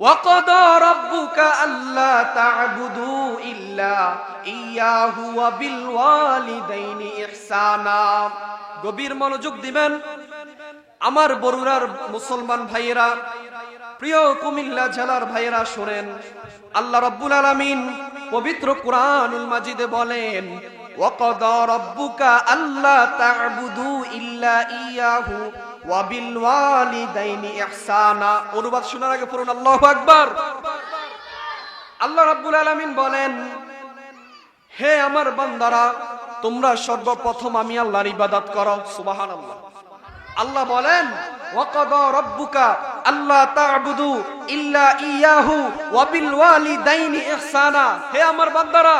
وقضى ربك ألا تعبدوا إلا إياه وبالوالدين إحسانا গভীর মনোযোগ দিবেন আমার বরুড়ার মুসলমান ভাইয়েরা, প্রিয় কুমিল্লা জেলার ভাইয়েরা, শুনেন আল্লাহ রাব্বুল আলামিন পবিত্র কোরআনুল মাজিদে বলেন ওয়াকাদা রাব্বুকা আল্লা তা'বুদু ইল্লা ইয়াহু ওয়া বিল ওয়ালিদাইনি ইহসানা। অনুবাদ শোনার আগে পড়ুন আল্লাহু আকবার। আল্লাহ রাব্বুল আলামিন বলেন, হে আমার বান্দারা, তোমরা সর্বপ্রথম আমি আল্লাহর ইবাদত করো। সুবহানাল্লাহ। আল্লাহ বলেন ওয়াকাদা রাব্বুকা আল্লা তা'বুদু ইল্লা ইয়াহু ওয়া বিল ওয়ালিদাইনি ইহসানা। হে আমার বান্দারা,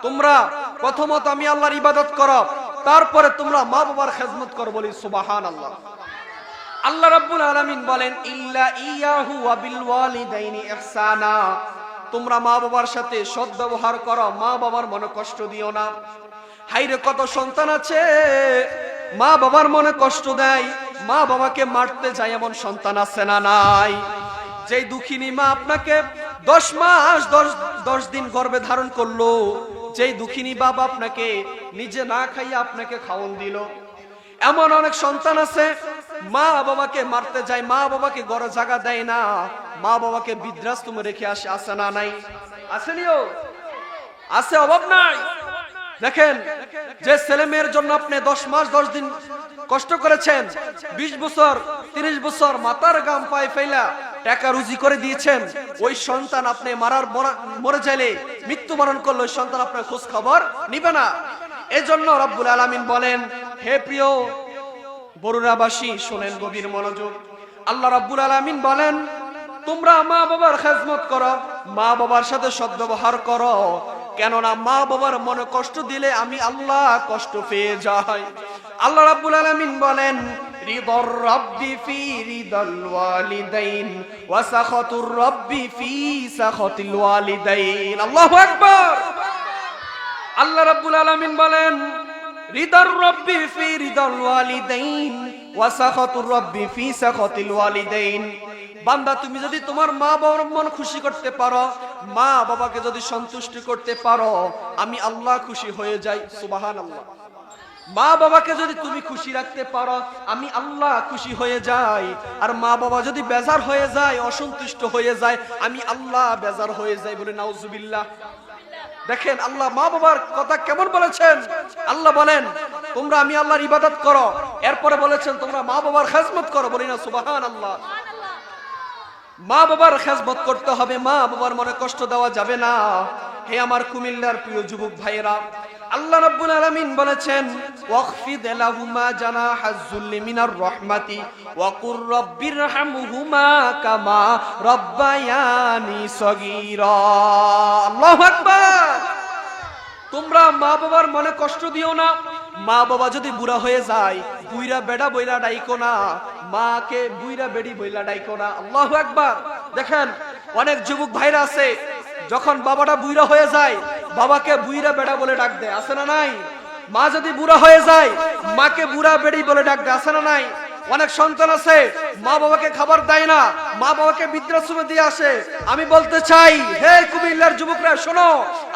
তোমরা প্রথমত আমি আল্লাহর ইবাদত করো, তারপরে তোমরা মা বাবার খেদমত করো। বলি সুবহানাল্লাহ। আল্লাহ রাব্বুল আলামিন বলেন ইল্লা ইয়াহু ওয়া বিল ওয়ালিদাইনি ইহসানা। তোমরা মা বাবার সাথে সৎ ব্যবহার করো, মা বাবার মনে কষ্ট দিও না। হাইরে কত সন্তান আছে মা বাবার মনে কষ্ট দেয়, মা বাবাকে মারতে যায়, এমন সন্তান আছে না নাই? যেই দুঃখিনী মা আপনাকে 10 মাস 10 দিন গর্ভে ধারণ করলো, যেই দুঃখিনী বাবা আপনাকে নিজে না খাইয়ে আপনাকে খাওয়ান দিল, এমন অনেক সন্তান আছে মা বাবাকে মারতে যায়, মা বাবাকে ঘরে জায়গা দেয় না, মা বাবাকে বৃদ্ধাশ্রমে রেখে আসে না নাই? আসেনিও? আছে, অভাব নাই। দেখেন, যে ছেলে মেয়ের জন্য আপনি 10 মাস 10 দিন কষ্ট করেছেন, 20 বছর 30 বছর মাথার গাম পায়ে ফেলা টাকা রুজি করে দিয়েছেন, ওই সন্তান আপনি মরে যাইলে, মৃত্যুবরণ করলে ওই সন্তান আপনার খোঁজ খবর নিবে না। এজন্য রব্বুল আলামিন বলেন, হে প্রিয় বরুড়াবাসী, শোনেন গভীর মনোযোগ। আল্লাহ রাব্বুল আলামিন বলেন তোমরা মা বাবার খেদমত করো, মা বাবার সাথে সদ্ব্যবহার করো, কেননা মা বাবার মনে কষ্ট দিলে আমি আল্লাহ কষ্ট পেয়ে যাই। আল্লাহ রাব্বুল আলামিন বলেন রিদার রাব্বি ফি রিদাল ওয়ালিদাইন ওয়া সাখাতুর রাব্বি ফি সাখাতিল ওয়ালিদাইন। আল্লাহু আকবার। আল্লাহ রাব্বুল আলামিন বলেন রিদার রাব্বি ফি রিদাল ওয়ালিদাইন ওয়া সাখাতুর রাব্বি ফি সাখাতিল ওয়ালিদাইন। বান্দা, তুমি যদি তোমার মা বাবার মন খুশি করতে পারো, মা বাবাকে যদি সন্তুষ্টি করতে পারো, আমি আল্লাহ খুশি হয়ে যাই। সুবহানাল্লাহ। মা বাবাকে যদি তুমি খুশি রাখতে পারো, আমি আল্লাহ খুশি হয়ে যাই। আর মা বাবা যদি বেজার হয়ে যায়, অসন্তুষ্ট হয়ে যায়, আমি আল্লাহ বেজার হয়ে যাই। বলে নাউজুবিল্লাহ। দেখেন আল্লাহ মা বাবার কথা কেমন বলেছেন। আল্লাহ বলেন তোমরা আমি আল্লাহর ইবাদত করো, এরপরে বলেছেন তোমরা মা বাবার খেদমত করো। বলি না সুবহানাল্লাহ। মা বাবার খেদমত করতে হবে, মা বাবার মনে কষ্ট দেওয়া যাবে না। হে আমার কুমিল্লার প্রিয় যুবক ভাইয়েরা, আল্লাহ রাব্বুল আলামিন বলেছেন ওয়াখফিদ লাহুমা জানাহাজ যুল্লি মিনার রাহমাতি ওয়া কুর রাব্বিরহামহুমা কামা রাব্বায়ানি সগীরা। আল্লাহু আকবার। তোমরা মা বাবার মনে কষ্ট দিও না। মা বাবা যদি বুড়া হয়ে যায়, বুইরা বেড়া বইলা ডাইকো না, মাকে বুইরা বেড়ি বইলা ডাইকো না। আল্লাহু আকবার। দেখেন অনেক যুবক ভাইরা আছে, যখন বাবাটা বুইরা হয়ে যায়, বাবাকে বুইরা বেড়া বলে ডাক দেয়, আছে না নাই? মা যদি বুড়া হয়ে যায়, মাকে বুড়া বেড়ি বলে ডাক দেয়, আছে না নাই? অনেক সন্তান আছে মা বাবাকে খাবার দেয় না, মা বাবাকে বৃদ্ধাশ্রমে দিয়ে আসে। আমি বলতে চাই, হে কুমিল্লার যুবকরা শোনো,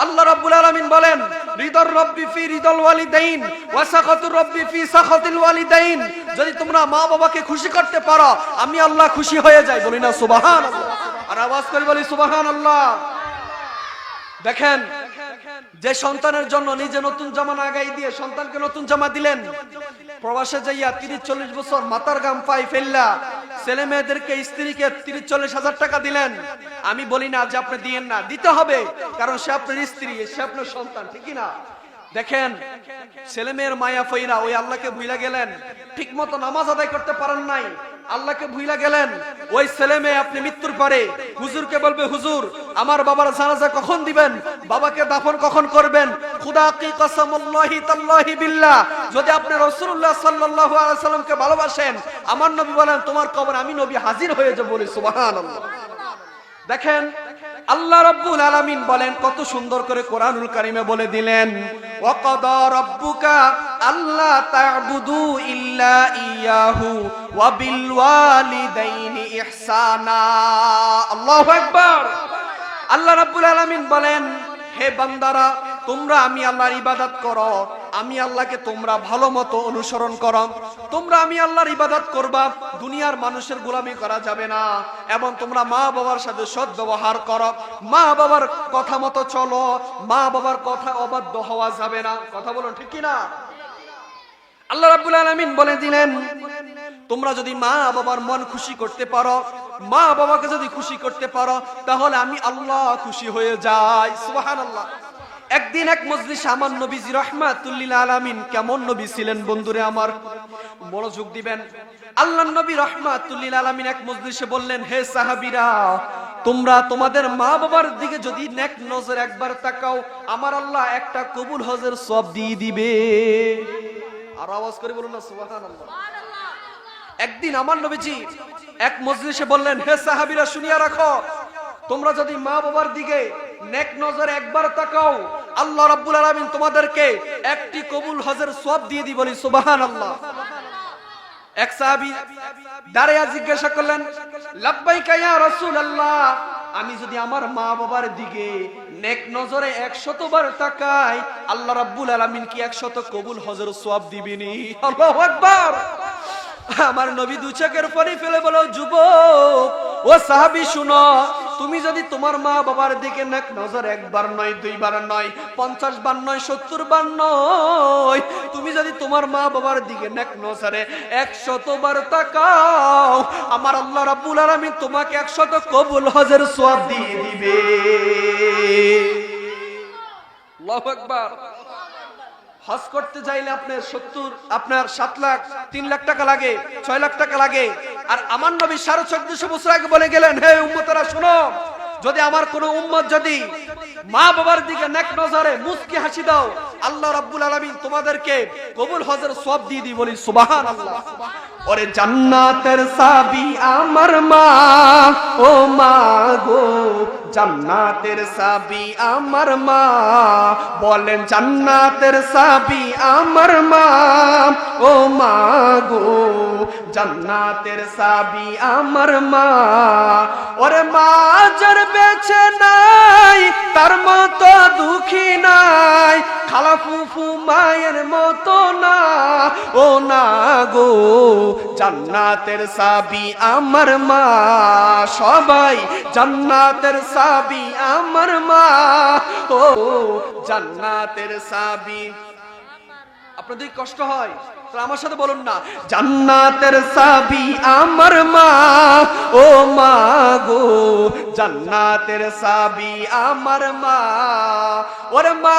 আল্লাহ রাব্বুল আলামিন বলেন রিদার রাব্বি ফি রিদাল ওয়ালিদাইন ওয়া সাখাতুর রাব্বি ফি সাখাতিল ওয়ালিদাইন। যদি তোমরা মা বাবাকে খুশি করতে পারো, আমি আল্লাহ খুশি হয়ে যাই। বলি না সুবহানাল্লাহ। আর আওয়াজ করে বলি সুবহানাল্লাহ। দেখেন, যে সন্তানের জন্য নিজে নতুন জামা না গাই দিয়ে সন্তানকে নতুন জামা দিলেন, প্রবাসে যাইয়া 30-40 বছর মাথার গাম পাই ফেললা ছেলে মেয়েদেরকে, স্ত্রীকে 30-40 হাজার টাকা দিলেন। আমি বলি না যে আপনি দিয়েন না, দিতে হবে, কারণ সে আপনার স্ত্রী, সে আপনার সন্তান, ঠিক না? দেখেন ছেলে মেয়ের মায়া ফইরা ওই আল্লাহকে ভুইলা গেলেন, ঠিক মতো নামাজ আদায় করতে পারেন নাই, আল্লাহকে ভুইলা গেলেন। ওই ছেলে মেয়ে আপনি মৃত্যুর পরে হুজুরকে বলবে, হুজুর আমার বাবার জানাজা কখন দিবেন, বাবাকে দাফন কখন করবেন? খুদা কি কসমাল্লাহি তাল্লাহি বিল্লাহ, যদি আপনি রাসূলুল্লাহ সাল্লাল্লাহু আলাইহি ওয়াসাল্লামকে ভালোবাসেন, আমার নবী বলেন তোমার কবর আমি নবী হাজির হয়ে যাব। বলি সুবহানাল্লাহ। দেখেন আল্লাহ রাব্বুল আলামিন বলেন, কত সুন্দর করে কোরআনুল কারীমে বলে দিলেন ওয়াকাদা রাব্বুকা আল্লা তা'বুদু ইল্লা ইয়াহু ওয়া বিল ওয়ালিদাইনি ইহসানা। আল্লাহু আকবার। আল্লাহ রাব্বুল আলামিন বলেন, হে বান্দারা, তোমরা আমি আল্লাহর ইবাদত করো, আমি আল্লাহকে তোমরা ভালো মতো অনুসরণ করো। তোমরা আমি আল্লাহর ইবাদত করবা, দুনিয়ার মানুষের গোলামি করা যাবে না, এবং তোমরা মা বাবার সাথে সৎ ব্যবহার করো, মা বাবার কথা মতো চলো, মা বাবার কথা অবাধ্য হওয়া যাবে না। কথা বলুন ঠিক কি না? আল্লাহ রাব্বুল আলামিন বলে দিলেন, তোমরা যদি মা বাবার মন খুশি করতে পারো, মা বাবাকে যদি খুশি করতে পারো, তাহলে আমি আল্লাহ খুশি হয়ে যাই। সুবহানাল্লাহ। একদিন এক মজলিসে আমার নবীজি রাহমাতুল লিল আলামিন, কেমন নবী ছিলেন বন্ধুরে আমার, মনোযোগ দিবেন। আল্লাহর নবী রাহমাতুল লিল আলামিন এক মজলিসে বললেন, হে সাহাবীরা, তোমরা তোমাদের মা বাবার দিকে যদি নেক নজর একবার তাকাও, আমার আল্লাহ একটা কবুল হজের সওয়াব দিয়ে দিবে। আর আওয়াজ করে বলুন না সুবহানাল্লাহ। একদিন আমার নবীজি এক মজলিসে বললেন, হে সাহাবীরা শুনিয়া রাখো, তোমরা যদি মা বাবার দিকে নেক নজরে একবার তাকাও, আল্লাহ রাব্বুল আলামিন তোমাদেরকে একটি কবুল হজের সওয়াব দিয়ে দিবেন। সুবহানাল্লাহ। এক সাহাবী দাঁড়িয়ে জিজ্ঞাসা করলেন, লাব্বাইকা ইয়া রাসূলুল্লাহ, আমি যদি আমার মা বাবার দিকে নেক নজরে 100 বার তাকাই, আল্লাহ রাব্বুল আলামিন কি 100 কবুল হজের সওয়াব দিবেনি? আল্লাহু আকবার। আমার নবী দু চোখের পানি ফেলে বলো, যুবক ও সাহাবী শুনো, তুমি যদি তোমার মা বাবার দিকে নেক নজর একবার নয়, দুইবার নয়, 50 বার নয়, 70 বার নয়, তুমি যদি তোমার মা বাবার দিকে নেক নজরে 100 বার তাকাও, আমার আল্লাহ রাব্বুল আলামিন তোমাকে 100 কবুল হজের সওয়াব দিয়ে দিবে। আল্লাহু আকবার। হজ করতে চাইলে আপনার 7 লাখ 3 লাখ টাকা লাগে, 6 লাখ টাকা লাগে। আর আমার নবী 1450 বছর আগে বলে গেলেন, হে উম্মতেরা শোনো, যদি আমার কোন উম্মত যদি মা বাবার দিকে নেক নজরে মুস্কি হাসি দাও, আল্লাহ রাব্বুল আলামিন তোমাদেরকে কবুল হজের সওয়াব দিয়ে দিবেন। বলি সুবহানাল্লাহ। ওরে জান্নাতের চাবি আমার মা, ও মা গো, জান্নাতের চাবি আমার মা, বলেন জান্নাতের চাবি আমার মা, ও মা গো, জান্নাতের চাবি আমার মা। ওরে মা যার বেঁচে নাই, তার মতো দুঃখী নাই, খালা ফুফু মায়ের মতো না, ও না গো, জান্নাতের চাবি আমার মা। সবাই জান্নাতের চাবি আমার মা, ও জান্নাতের চাবি। আপনাদের কষ্ট হয় তো আমার সাথে বলুন না, জান্নাতের চাবি আমার মা, ও মা গো, জান্নাতের চাবি আমার মা। ওরে মা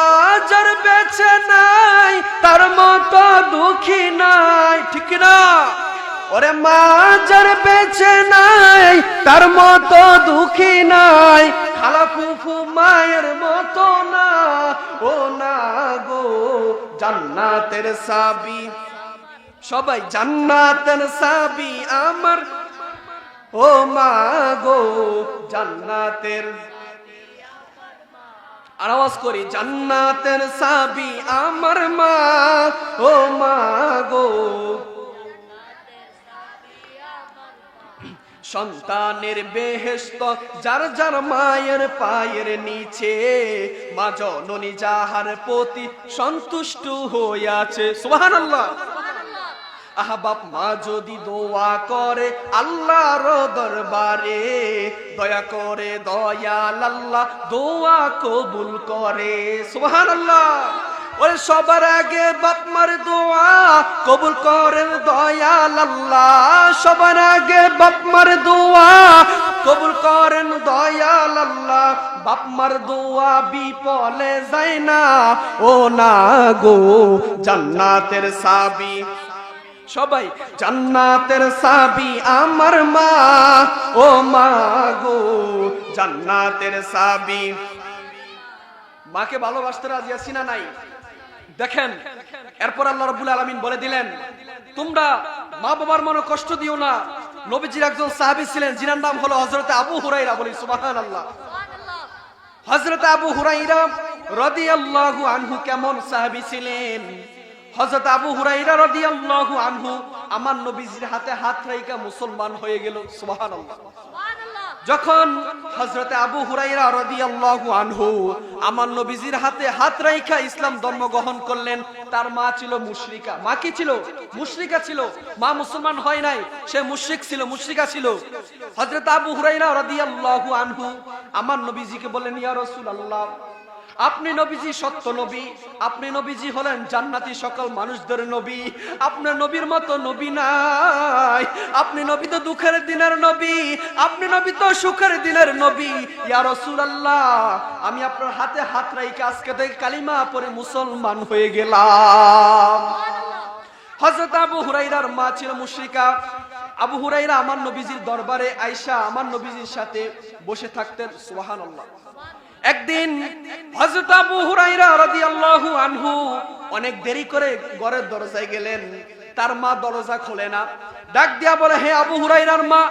যার বেঁচে নাই, তার মতো দুঃখী নাই, ঠিক না? ওরে মা যার বেঁচে নাই, তার মতো দুঃখী নাই, খালা ফুফু মায়ের মতো না, ও না গো, জান্নাতের চাবি। সবাই জান্নাতের চাবি আমার, ও মা গো, জান্নাতের। আর আওয়াজ করি, জান্নাতের চাবি আমার মা, ও মা গো। সন্তানের বেহেশত যার যার মায়ের পায়ের নিচে, মা জননী যাহার প্রতি সন্তুষ্ট হইয়াছে। সুবহানাল্লাহ। আহা বাপ মা যদি দোয়া করে আল্লাহর দরবারে, দয়া করে দয়াল আল্লাহ দোয়া কবুল করে। সুবহানাল্লাহ। ওরে সবার আগে বাপ মার দোয়া কবুল করেন দয়াল আল্লাহ, সবার আগে বাপ মার দোয়া কবুল করেন দয়াল আল্লাহ। বাপ মার দোয়া বিফলে যায় না, ও না গো, জান্নাতের চাবি। সবাই জান্নাতের চাবি আমার মা, ও মা গো, জান্নাতের চাবি। মাকে ভালোবাসতে রাজি আছি না নাই? দেখেন, এরপর আল্লাহ রাব্বুল আলামিন বলে দিলেন, তোমরা মা বাবার মনে কষ্ট দিও না। নবীজির একজন সাহাবী ছিলেন, যিনার নাম হলো হযরত আবু হুরায়রা। বলি সুবহানাল্লাহ। হযরত আবু হুরায়রা রাদিয়াল্লাহু আনহু কেমন সাহাবী ছিলেন? হযরত আবু হুরায়রা রাদিয়াল্লাহু আনহু আমার নবীজির হাতে হাত রাইখা মুসলমান হয়ে গেল। সুবহানাল্লাহ। যখন হযরত আবু হুরায়রা রাদিয়াল্লাহু আনহু আমার নবীজির হাতে হাত রাইখা ইসলাম ধর্ম গ্রহণ করলেন, তার মা ছিল মুশরিকা। মা কি ছিল? মুশরিকা ছিল। মা মুসলমান হয় নাই, সে মুশরিক ছিল, মুশরিকা ছিল। হযরত আবু হুরায়রা রাদিয়াল্লাহু আনহু আমার নবীজিকে বললেন, ইয়া রাসূলুল্লাহ, আপনি নবীজি সত্য নবী, আপনি নবীজি হলেন জান্নাতি সকল মানুষদের নবী, আপনার নবীর মতো নবী নাই, আপনি নবী তো দুঃখের দিনের নবী, আপনি নবী তো সুখের দিনের নবী। ইয়া রাসূলুল্লাহ, আমি আপনার হাতে হাত রাইখা আজকে থেকে কালিমা পড়ে মুসলমান হয়ে গেলাম। হযরত আবু হুরায়রার মা ছিল মুশরিকা। আবু হুরায়রা আমার নবীজির দরবারে আয়েশা আমার নবীজির সাথে বসে থাকতেন। সুবহানাল্লাহ। একদিন হযরত আবু হুরায়রা রাদিয়াল্লাহু আনহু অনেক দেরি করে ঘরের দরজায় গেলেন, তার মা দরজা খোলে না। ডাক দিয়া বলে, হে আবু হুরায়রার মা,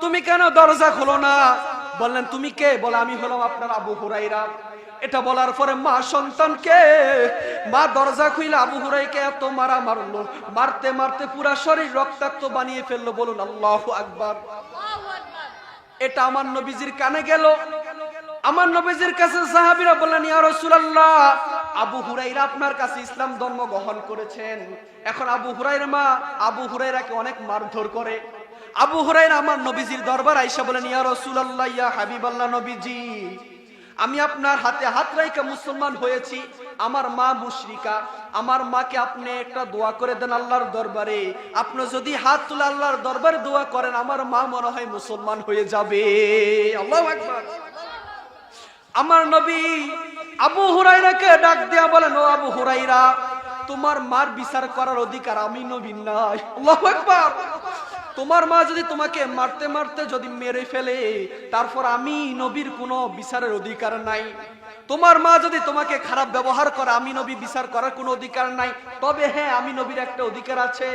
তুমি কেন দরজা খোলো না? বললেন, তুমি কে? বলে, আমি হলাম আপনার আবু হুরায়রা। এটা বলার পরে মা সন্তানকে, মা দরজা খুইলা আবু হুরায়রাকে এত মারা মারলো, মারতে মারতে পুরা শরীর রক্তাক্ত বানিয়ে ফেললো। বলুন আল্লাহু আকবার। এটা আমার নবীজির কানে গেল। আমার নবীজির কাছে সাহাবীরা বললেন, ইয়া রাসূলুল্লাহ, আবু হুরায়রা আপনার কাছে ইসলাম ধর্ম গ্রহণ করেছেন। এখন আবু হুরায়রা মা আবু হুরায়রাকে অনেক মারধর করে। আবু হুরায়রা আমার নবীজির দরবার আয়েশা বলেন, ইয়া রাসূলুল্লাহ, ইয়া হাবিবাল্লাহ নবীজি, আমি আপনার হাতে হাত রাইখা মুসলমান হয়েছি, আমার মা মুশরিকা, আমার মাকে আপনি একটা দোয়া করে দেন আল্লাহর দরবারে। আপনি যদি হাত তুলে আল্লাহর দরবারে দোয়া করেন, আমার মা মনে হয় মুসলমান হয়ে যাবে। আল্লাহু আকবার। আমার নবী আবু হুরায়রাকে ডাক দিয়া বলেন, ও আবু হুরায়রা, তোমার মার বিচার করার অধিকার আমি নবী নাই। আল্লাহু আকবার। তোমার মা যদি তোমাকে মারতে মারতে যদি মেরে ফেলে, তারপর আমি নবীর কোনো বিচারের অধিকার নাই। তোমার মা যদি তোমাকে খারাপ ব্যবহার করে, আমি নবী বিচার করার কোনো অধিকার নাই। তবে হ্যাঁ, আমি নবীর একটা অধিকার আছে,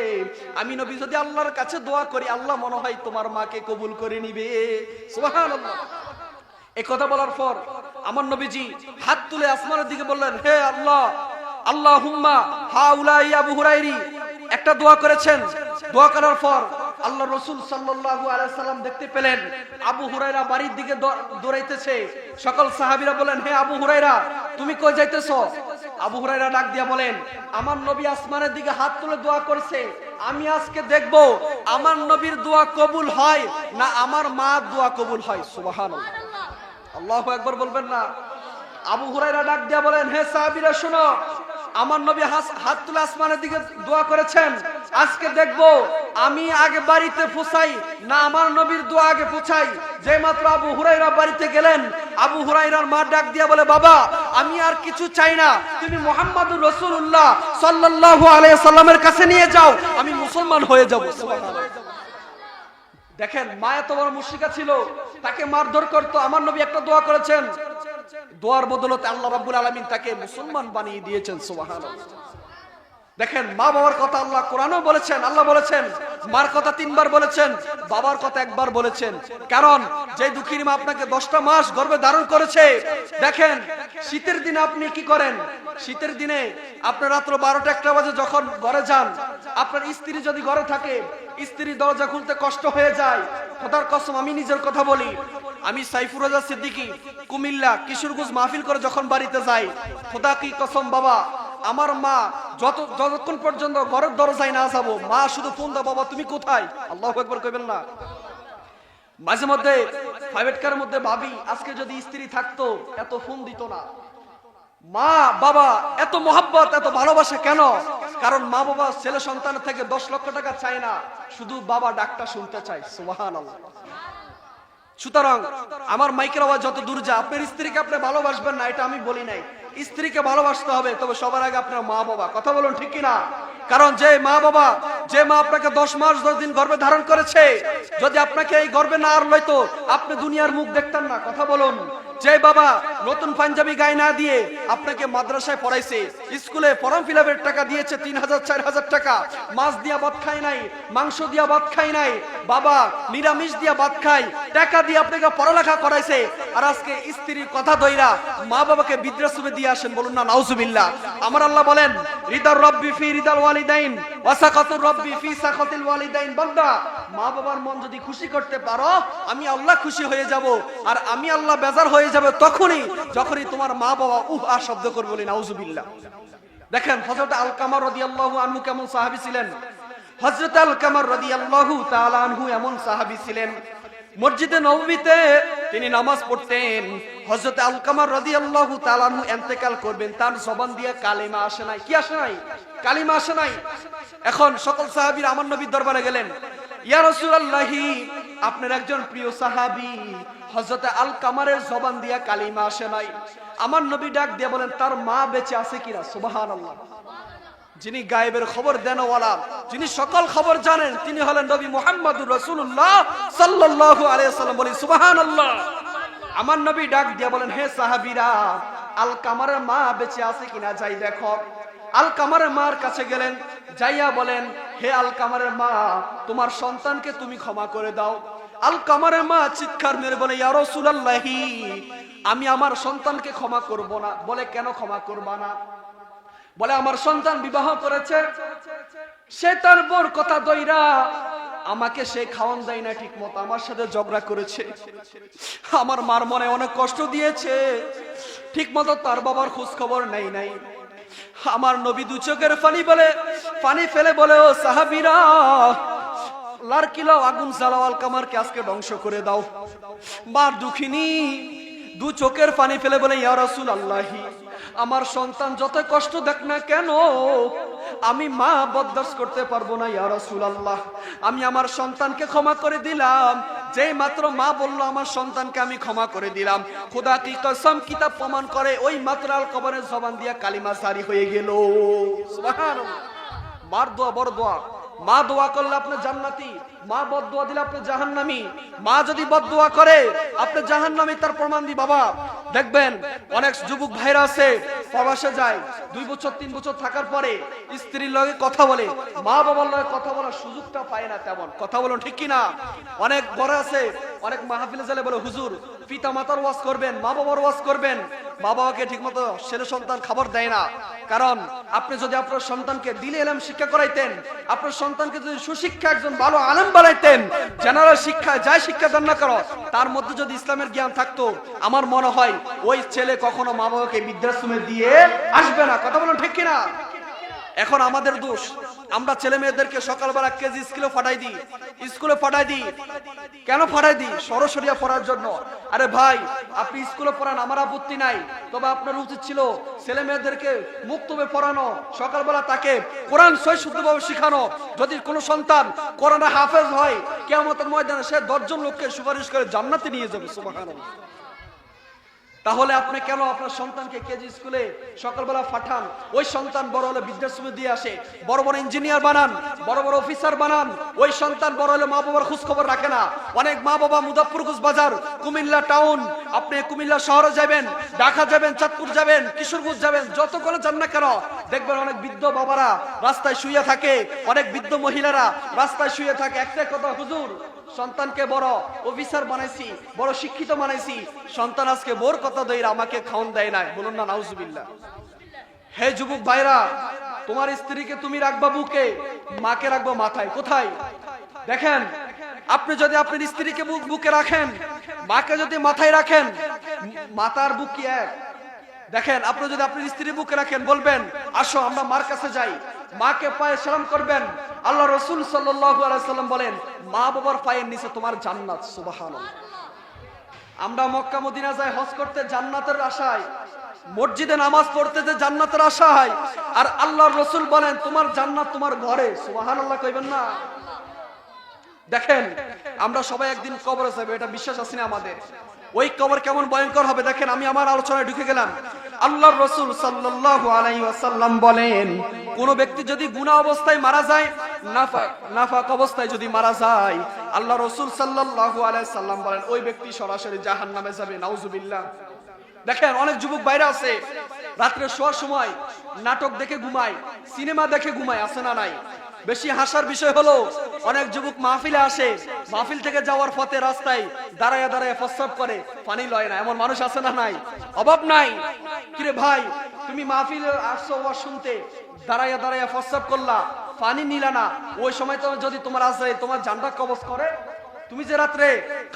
আমি নবী যদি আল্লাহর কাছে দোয়া করি, আল্লাহ মনে হয় তোমার মাকে কবুল করে নিবে। সুবহানাল্লাহ। এই কথা বলার পর আমার নবীজি হাত তুলে আসমানের দিকে বললেন, হে আল্লাহ, আল্লাহুম্মা হাউলাই আবু হুরায়রি, একটা দোয়া করেছেন। দোয়া করার পর আল্লাহ রাসূল সাল্লাল্লাহু আলাইহি সাল্লাম দেখতে পেলেন আবু হুরায়রা বাড়ির দিকে দৌড়াইতেছে। সকল সাহাবীরা বলেন, হে আবু হুরায়রা, তুমি কই যাইতেছো? আবু হুরায়রা ডাক দিয়া বলেন, আমার নবী আসমানের দিকে হাত তুলে দোয়া করছে, আমি আজকে দেখব আমার নবীর দোয়া কবুল হয় না আমার মা দোয়া কবুল হয়। সুবহানাল্লাহ। আল্লাহু আকবার বলবেন না? আবু হুরায়রা ডাক দিয়া বলেন, হে সাহাবীরা শুনো, আমার নবী হাত তুলে আসমানের দিকে দোয়া করেছেন, আজকে দেখব আমি আগে বাড়িতে পৌঁছাই না আমার নবীর দোয়া আগে পৌঁছাই। যে মাত্র আবু হুরায়রা বাড়িতে গেলেন, আবু হুরায়রার মা ডাক দিয়া বলে, বাবা, আমি আর কিছু চাই না, তুমি মুহাম্মাদুর রাসূলুল্লাহ সাল্লাল্লাহু আলাইহি সাল্লামের কাছে নিয়ে যাও, আমি মুসলমান হয়ে যাব। সুবহানাল্লাহ। দেখেন, মা এত বড় মুশরিকা ছিল, তাকে মারধর করতো। আমার নবী একটা দোয়া করেছেন, দোয়ার বদলতে আল্লাহ রাব্বুল আলামিন তাকে মুসলমান বানিয়ে দিয়েছেন। সুবহানাল্লাহ। দেখেন, মা বাবার কথা আল্লাহ কোরআনেও বলেছেন। আল্লাহ বলেছেন, মার কথা 3 বার বলেছেন, বাবার কথা 1 বার বলেছেন। কারণ যে দুঃখিনী মা আপনাকে 10টা মাস গর্ভে ধারণ করেছে। দেখেন, শীতের দিনে আপনি কি করেন? শীতের দিনে আপনার রাত্র 12টা 1টা বাজে যখন ঘরে যান, আপনার স্ত্রী যদি ঘরে থাকে, স্ত্রী দরজা খুলতে কষ্ট হয়ে যায়। খোদার কসম, আমি নিজের কথা বলি, আমি সাইফুর রাজা সিদ্দিকী কুমিল্লা কিশোরগঞ্জ মাহফিল করে যখন বাড়িতে যাই, খোদা কি কসম বাবা, আমার মা যতক্ষণ পর্যন্ত ঘরের দরজায় না যাবো, মা শুধু ফোন দাও, বাবা তুমি কোথায়? আল্লাহু আকবার কইবেন না? মাঝে মধ্যে প্রাইভেট কারের মধ্যে ভাবি, আজকে যদি স্ত্রী থাকতো এত ফোন দিত না। মা বাবা এত মহব্বত, এত ভালোবাসা কেন? কারণ মা বাবা ছেলে সন্তানের থেকে 10 লক্ষ টাকা চায় না, শুধু বাবা ডাকটা শুনতে চায়। সুবহানাল্লাহ। সুতরাং আমার মাইকের আওয়াজ যত দূর যা, আপনার স্ত্রীকে আপনি ভালোবাসবেন না এটা আমি বলি নাই, স্ত্রীকে ভালোবাসতে হবে, তবে সবার আগে আপনার মা বাবা। কথা বলুন ঠিক কিনা? কারণ যে মা আপনাকে 10 মাস 10 দিন গর্ভে ধারণ করেছে, যদি আপনাকে এই গর্ভে না আর লইতো, আপনি দুনিয়ার মুখ দেখতেন না। কথা বলুন। যে বাবা নতুন পাঞ্জাবি গায়ে না দিয়ে আপনাকে মাদ্রাসায় পড়াইছে, স্কুলে ফর্ম ফিলআপের টাকা দিয়েছে 3000 4000 টাকা, মাছ দিয়া ভাত খাই নাই, মাংস দিয়া ভাত খাই নাই, বাবা নিরামিষ দিয়া ভাত খাই, টাকা দিয়ে আপনাকে পড়ালেখা করাইছে, আর আজকে স্ত্রীর কথা ধইরা মা বাবাকে বৃদ্ধাশ্রমে দিয়ে দিয়ে আসেন, বলুন না নাউজুবিল্লাহ। আমার আল্লাহ বলেন রিদার রব্বি ফি রিদাল ওয়ালিদাইন ওয়া সাকাতুর রব্বি ফি সাকাতিল ওয়ালিদাইন। বান্দা, মা বাবার মন যদি খুশি করতে পারো, আমি আল্লাহ খুশি হয়ে যাব। আর আমি আল্লাহ বেজার হয়ে যাব যখনই তোমার মা বাবা আ শব্দ করবে, বলি নাউজুবিল্লাহ। দেখেন হযরত আলকামা রাদিয়াল্লাহু আনহু কেমন সাহাবী ছিলেন। হযরত আলকামা রাদিয়াল্লাহু তাআলা আনহু এমন সাহাবী ছিলেন, মসজিদে নববীতে তিনি নামাজ পড়তেন। হযরত আলকামা রাদিয়াল্লাহু তাআলা আনহু ইন্তেকাল করবেন, তার জবান দিয়ে কালিমা আসে নাই। কি আসে নাই? কালিমা আসে নাই। এখন সকল সাহাবীরা আমার নবীর দরবারে গেলেন, ইয়া রাসূলুল্লাহি, আপনার একজন প্রিয় সাহাবী হযরত আলকামারের জবান দিয়ে কালিমা আসে নাই। আমার নবী ডাক দিয়ে বলেন, তার মা বেঁচে আছে কিনা? সুবহানাল্লাহ। যিনি গায়েবের খবর দেনওয়ালা, যিনি সকল খবর জানেন, তিনি হলেন নবী মুহাম্মদুর রাসূলুল্লাহ সাল্লাল্লাহু আলাইহি ওয়াসাল্লাম। বলি সুবহানাল্লাহ। আমার নবী ডাক দিয়ে বলেন, হে সাহাবীরা, আলকামারের মা বেঁচে আছে কিনা যাই দেখো। আলকামারের মার কাছে গেলেন, যাইয়া বলেন, হে আলকামারের মা, তোমার সন্তানকে তুমি ক্ষমা করে দাও। আলকামারের মা চিৎকার মেরে বলে, ইয়া রাসূলুল্লাহি, আমি আমার সন্তানকে ক্ষমা করব না। বলে কেন ক্ষমা করবা না? বলে আমার সন্তান বিবাহ করেছে, সে তার বোর কথা দইরা আমাকে সে খাওয়ান দেয় না ঠিক মতো, আমার সাথে ঝগড়া করেছে, আমার মার মনে অনেক কষ্ট দিয়েছে, ঠিক মতো তার বাবার খোঁজ খবর নাই। আমার নবী দু চোখের পানি ফেলে বলে, ও সাহাবীরা, লারকিলাও আগুন জ্বালাও, আলকামারকে আজকে ধ্বংস করে দাও। মার দুঃখিনী দু চোখের পানি ফেলে বলে, ইয়া রাসূলুল্লাহি, আমার সন্তান যত কষ্ট দেখ না কেন, আমি মা বরদাস্ত করতে পারবো না ইয়া রাসূলুল্লাহ। আমি আমার সন্তানকে ক্ষমা করে দিলাম। যেই মাত্র মা বলল আমার সন্তানকে আমি ক্ষমা করে দিলাম, খোদা কি কসম, কিতাব প্রমাণ করে ওই মাত্র আলকামারের জবান দিয়া কালিমা জারি হয়ে গেল। সুবহানাল্লাহ। মার দোয়া বড় দোয়া। মা দোয়া করলে আপনি জান্নাতি, মা বদদোয়া দিলে আপনি জাহান্নামী। মা যদি বদদোয়া করে আপনি জাহান্নামী, তার প্রমাণ দি বাবা। দেখবেন অনেক যুবক ভাইরা আছে, প্রবাসে যায়, 2 বছর 3 বছর থাকার পরে স্ত্রীর লগে কথা বলে, মা বাবার লগে কথা বলার সুযোগটা পায় না তেমন। কথা বলুন ঠিক কি না? অনেক বড় আছে, অনেক মাহফিলে গেলে বলে, হুজুর পিতা মাতার ওয়াজ করবেন, মা বাবার ওয়াজ করবেন। মা বাবাকে ঠিকমতো ছেলে সন্তান খবর দেয় না। কারণ আপনি যদি আপনার সন্তানকে দিলে এলম শিক্ষা করাইতেন, আপনার সন্তানকে যদি সুশিক্ষা একজন ভালো আলেম বানাইতেন, জেনারেল শিক্ষা যাই শিক্ষা দান না করো, তার মধ্যে যদি ইসলামের জ্ঞান থাকতো, আমার মনে হয় ওই ছেলে কখনো মা বাবাকে বৃদ্ধাশ্রমে দিয়ে আসবে না। কথা বলুন ঠিক কিনা? এখন আমাদের দোষ, আমরা ছেলে মেয়েদেরকে সকালবেলা কেজি স্কুলে পাঠাই দিই। কেন পাঠাই দিই? সরাসরিয়া পড়ার জন্য। আরে ভাই, আপনি স্কুলে পড়ান, আমার আপত্তি নাই, তবে আপনার উচিত ছিল ছেলে মেয়েদেরকে মুক্তবে পড়ানো, সকালবেলা তাকে কোরআন সহি শুদ্ধভাবে শেখানো। যদি কোনো সন্তান কোরআনে হাফেজ হয়, কিয়ামতের ময়দানে সে 10 জন লোককে সুপারিশ করে জান্নাতে নিয়ে যাবে। সুবহানাল্লাহ। তাহলে আপনি কেন আপনার সন্তানকে কেজি স্কুলে সকালবেলা পাঠান? ওই সন্তান বড় হলে বৃদ্ধাশ্রমে দিয়ে আসে, বড় বড় ইঞ্জিনিয়ার বানান, বড় বড় অফিসার বানান। ওই সন্তান বড় হলে মা বাবার খোঁজ খবর রাখে না। অনেক মা বাবা মুজাফফরগঞ্জ বাজার, কুমিল্লা টাউন, আপনি কুমিল্লা শহরে যাবেন, ঢাকা যাবেন, চাঁদপুর যাবেন, কিশোরগঞ্জ যাবেন, যত করে যান না কেন, দেখবেন অনেক বৃদ্ধ বাবারা রাস্তায় শুয়ে থাকে, অনেক বৃদ্ধ মহিলারা রাস্তায় শুয়ে থাকে। একটাই কথা, হুজুর সন্তানকে বড় অফিসার বানাইছি, বড় শিক্ষিত বানাইছি, সন্তান আজকে বোর কথা দইরা আমাকে খাওন দেয় না। বলুন না নাউজুবিল্লাহ। হে যুবক ভাইরা, তোমার স্ত্রীকে তুমি রাখবা বুকে, মাকে রাখবা মাথায়। কোথায়? দেখেন, আপনি যদি আপনার স্ত্রীকে বুকে রাখেন, মাকে যদি মাথায় রাখেন, মাথার বুক কি এক? দেখেন, আপনি যদি আপনার স্ত্রীর বুকে রাখেন, বলবেন আসো আমরা মার কাছে যাই, মাকে পায়ে সালাম করবেন। আল্লাহ রাসূল সাল্লাল্লাহু আলাইহি সাল্লাম বলেন, মা বাবার পায়ের নিচে তোমার জান্নাত। সুবহানাল্লাহ। আমরা মক্কা মদিনা যাই হজ করতে জান্নাতের আশায়, মসজিদে নামাজ পড়তে যে জান্নাতের আশায়, আর আল্লাহর রাসূল বলেন তোমার জান্নাত তোমার ঘরে। সুবহানাল্লাহ কইবেন না? দেখেন, আমরা সবাই একদিন কবরে যাব, এটা বিশ্বাস আছে না আমাদের? ওই কবর কেমন ভয়ঙ্কর হবে দেখেন। আমি আমার আলোচনায় ঢুকে গেলাম। আল্লাহর রাসূল সাল্লাল্লাহু আলাইহি ওয়াসাল্লাম বলেন, কোন ব্যক্তি যদি গুনাহ অবস্থায় মারা যায়, নাফাক অবস্থায় যদি মারা যায়, আল্লাহ রাসূল সাল্লাল্লাহু আলাইহি ওয়াসাল্লাম বলেন ওই ব্যক্তি সরাসরি জাহান্নামে যাবে। নাউজুবিল্লাহ। দেখেন, অনেক যুবক বাইরে আছে, রাত্রে শোয়ার সময় নাটক দেখে ঘুমায়, সিনেমা দেখে ঘুমায়, আছে না নাই? বেশি হাসার বিষয় হলো অনেক যুবক মাহফিলে আসে, মাহফিল থেকে যাওয়ার পথে রাস্তায় দাঁড়ায় দাঁড়ায় প্রস্রাব করে, পানি লয় না। এমন মানুষ আছে না নাই? অভাব নাই। কিরে ভাই, তুমি মাহফিলে আসছো ওয়াজ শুনতে, দাঁড়ায় দাঁড়ায় প্রস্রাব করলা, পানি নিলা না, ওই সময় তো যদি তোমার আজরাইল তোমার জানটা কবজ করে, তুমি যে রাত্রে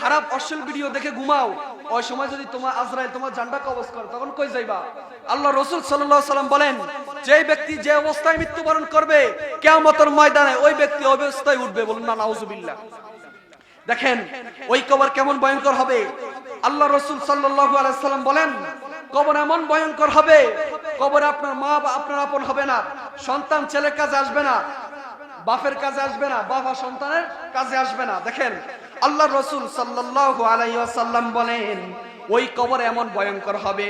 খারাপ অশ্লীল ভিডিও দেখে ঘুমাও, ওই সময় যদি তোমার আজরাইল তোমার জানটা কবজ করে, তখন কই যাইবা? আল্লাহ রাসূল সাল্লাল্লাহু আলাইহি সাল্লাম বলেন, যে ব্যক্তি যে অবস্থায় মৃত্যুবরণ করবে কিয়ামতের ময়দানে ওই ব্যক্তি ওই অবস্থায় উঠবে। বলুন না নাউজুবিল্লাহ। দেখেন ওই কবর কেমন ভয়ঙ্কর হবে। আল্লাহ রাসূল সাল্লাল্লাহু আলাইহি সাল্লাম বলেন, কবর এমন ভয়ঙ্কর হবে, কবরে আপনার মা বা আপনার আপন হবে না, সন্তান ছেলের কাজে আসবে না, বাপের কাজে আসবে না, বাবা সন্তানের কাজে আসবে না। দেখেন আল্লাহ রাসূল সাল্লাল্লাহু আলাইহি ওয়াসাল্লাম বলেন, ওই কবর এমন ভয়ঙ্কর হবে।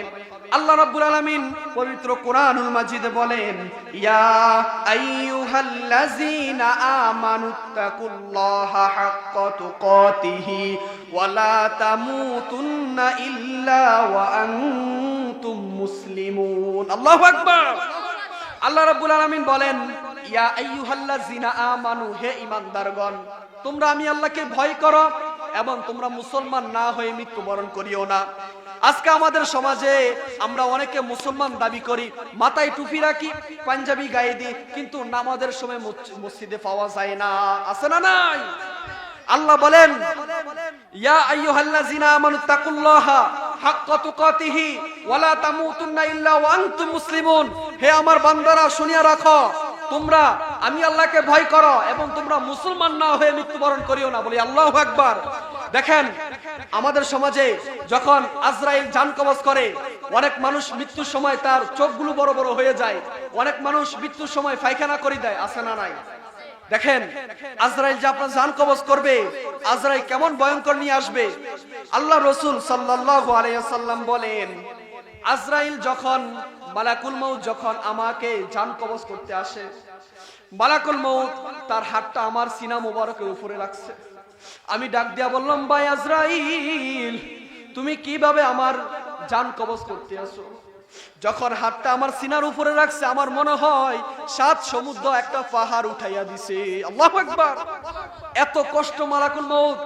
আল্লাহ রাব্বুল আলামিন পবিত্র কোরআনুল মাজিদে বলেন, ইয়া আইয়ুহাল্লাযীনা আমানুত্তাকুল্লাহা হাক্কা তুকাতিহি ওয়া লা তামুতুন্না ইল্লা ওয়া আনতুম মুসলিমুন। আল্লাহু আকবার। আল্লাহ রাব্বুল আলামিন বলেন, ইয়া আইয়ুহাল্লাযীনা আমানু, হে ঈমানদারগণ, তোমরা আমি আল্লাহকে ভয় করো এবং তোমরা মুসলমান না হয়ে মৃত্যুবরণ করিও না। আজকে আমাদের সমাজে আমরা অনেকে মুসলমান দাবি করি, মাথায় টুপি রাখি, পাঞ্জাবি গায়ে দিই, কিন্তু নামাজের সময় মসজিদে পাওয়া যায় না। আছে না নাই? আল্লাহ বলেন, ইয়া আইয়ুহাল্লাযীনা আমানুত্তাকুল্লাহা হাক্কা তুকাতিহি ওয়া লা তামুতুন্না ইল্লা ওয়া আনতুম মুসলিমুন। হে আমার বান্দারা, শুনিয়া রাখো, তোমরা আমি আল্লাহকে ভয় করো এবং তোমরা মুসলমান না হয়ে মৃত্যুবরণ করিও না। বলি আল্লাহু আকবার। দেখেন আমাদের সমাজে যখন আজরাইল জান কবজ করে, অনেক মানুষ মৃত্যুর সময় তার চোখগুলো বড় বড় হয়ে যায়, অনেক মানুষ মৃত্যুর সময় পায়খানা করে দেয়। আছে না নাই? দেখেন আজরাইল যে আপনার জান কবজ করবে, আজরাইল কেমন ভয়ঙ্কর নিয়ে আসবে। আল্লাহ রাসূল সাল্লাল্লাহু আলাইহি ওয়াসাল্লাম বলেন, আজরাইল যখন, মালাকুল মউত যখন আমাকে জান কবজ করতে আসে, মালাকুল মউত তার হাতটা আমার সিনা মোবারকের উপরে রাখছে। আমি ডাক দিয়া বললাম, ভাই আজরাইল, তুমি কিভাবে আমার জান কবজ করতে আসো? যখন হাতটা আমার সিনার উপরে রাখছে, আমার মনে হয় 7 সমুদ্র একটা পাহাড় উঠাইয়া দিছে। আল্লাহু আকবার। এত কষ্ট মালাকুল মউত।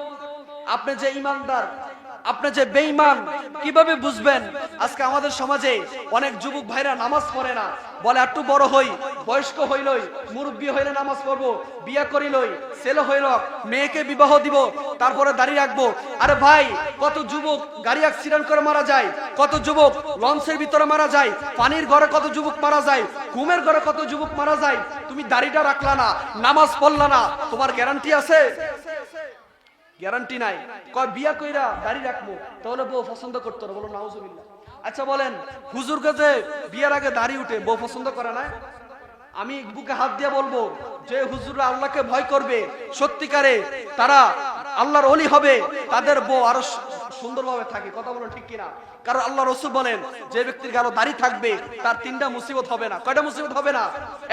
আপনি যে ঈমানদার, আপনি যে বেঈমান, কিভাবে বুঝবেন? আজকে আমাদের সমাজে অনেক যুবক ভাইরা নামাজ পড়ে না, বলে একটু বড় হই, বয়স্ক হইলই, মুরব্বী হইলে নামাজ পড়বো, বিয়ে করিলই, ছেলে হইল, মেয়েকে বিবাহ দিব, তারপরে দাড়ি রাখবো। আরে ভাই, কত যুবক গাড়ি অ্যাক্সিডেন্ট করে মারা যায়, কত যুবক লঞ্চের ভিতরে মারা যায়, পানির ঘরে কত যুবক মারা যায়, ঘুমের ঘরে কত যুবক মারা যায়। তুমি দাড়িটা রাখলা না, নামাজ পড়লা না, তোমার গ্যারান্টি আছে? গ্যারান্টি নাই। কয় বিয়া কইরা দাড়ি রাখবো, তাহলে বউ পছন্দ করতো না। বলো নাউজুবিল্লাহ। আচ্ছা বলেন, হুজুর কাছে বিয়ার আগে দাড়ি উঠে বউ পছন্দ করে না? আমি বুকে হাত দিয়ে বলবো, যে হুজুররা আল্লাহকে ভয় করবে, সত্যিকারে তারা আল্লাহর ওলি হবে, তাদের বউ আরো সুন্দরভাবে থাকে। কথা বলো ঠিক কিনা? কারণ আল্লাহ রাসূল বলেন, যে ব্যক্তির গালো দাড়ি থাকবে তার 3টা মুসিবত হবে না। কয়টা মুসিবত হবে না?